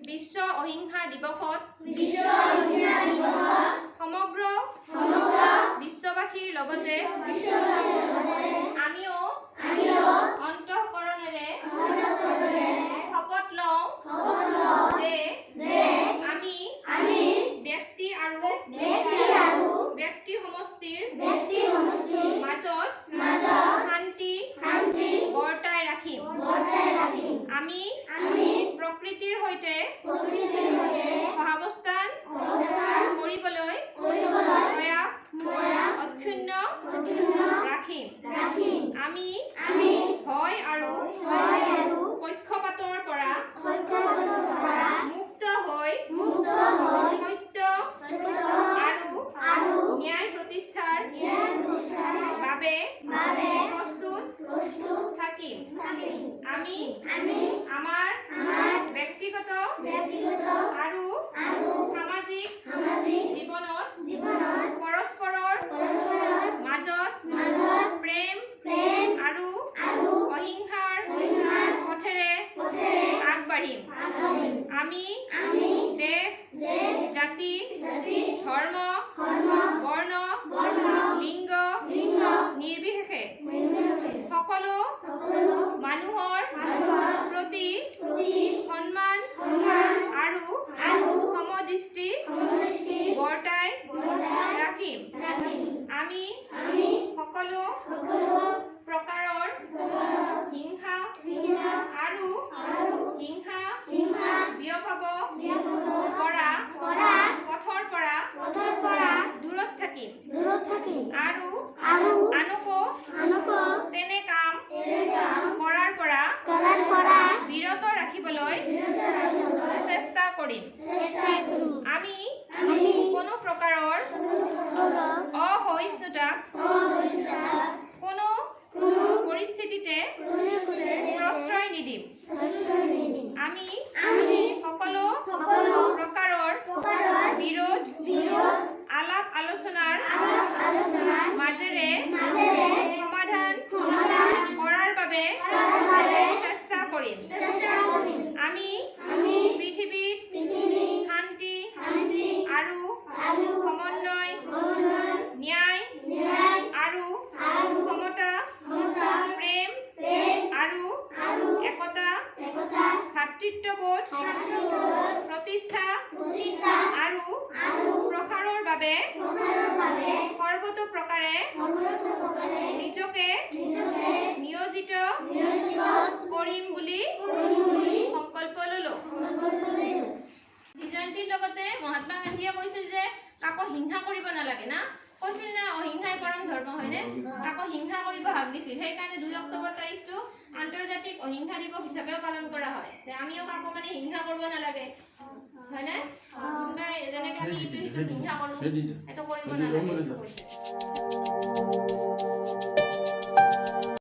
বিশ্ব অহিংসা দিৱসত সমগ্ৰ বিশ্ববাসীৰ লগতে আমিও অন্তঃকৰণেৰে শপত লওঁ যে আমি ব্যক্তি আৰু ব্যক্তি সমষ্টিৰ মাজত শান্তি বৰ্তাই ৰাখিম। আমি প্ৰকৃতিৰ সৈতে সহাৱস্থান কৰিবলৈ প্ৰয়াস অক্ষুণ্ণ ৰাখিম। আমি ভয় আৰু পক্ষপাতৰ পৰা মুক্ত হৈ সত্য আৰু ন্যায় প্ৰতিষ্ঠাৰ বাবে প্ৰস্তুত থাকিম। আমি আমাৰ ব্যক্তিগত আৰু সামাজিক জীৱনত পৰস্পৰৰ মাজত প্ৰেম আৰু অহিংসাৰ পথেৰে আগবাঢ়িম। আমি দেশ জাতি ধৰ্ম বৰ্ণ লিংগ নিৰ্বিশেষে সকলো মানুহৰ প্ৰতি সন্মান আৰু সমদৃষ্টি বৰ্তাই ৰাখিম। আমি সকলো প্ৰকাৰৰ হিংসা আৰু হিংসা বিয়পাব পৰা পথৰ পৰা দূৰত থাকিম আৰু আনকো তেনে কাম কৰাৰ পৰা বিৰত ৰাখিবলৈ চেষ্টা কৰিম। আমি কোনো প্ৰকাৰৰ অসহিষ্ণুতা কোনো পৰিস্থিতিতে প্ৰশ্ৰয় নিদিম। আমি সকলো প্ৰকাৰৰ বিৰোধ আলাপ আলোচনাৰ মাজেৰে সমাধান কৰাৰ বাবে চেষ্টা কৰিম। আমি পৃথিৱীত শান্তি আৰু সমন্বয় ন্যায় আৰু সমতা প্ৰেম আৰু একতা ভাতৃত্ববোধ প্ৰতিষ্ঠা আৰু প্ৰসাৰৰ বাবে সৰ্বতোপ্ৰকাৰে নিজকে নিয়োজিত কৰিম বুলি সংকল্প ললো। জয়ন্তীৰ লগতে মহাত্মা গান্ধীয়ে কৈছিল যে কাকো হিংসা কৰিব নালাগে না, কৈছিল না অহিংসাই পৰম ধৰ্ম, হয়নে? কাকো হিংসা কৰিব হাক দিছিল। সেইকাৰণে 2 অক্টোবৰ তাৰিখটো আন্তৰ্জাতিক অহিংসা দিৱস হিচাপেও পালন কৰা হয়। আমিও কাকো মানে হিংসা কৰিব নালাগে, হয়নে? কোনোবাই যেনেকৈ আমি হিংসা কৰোঁ সেইটো কৰিব নালাগে।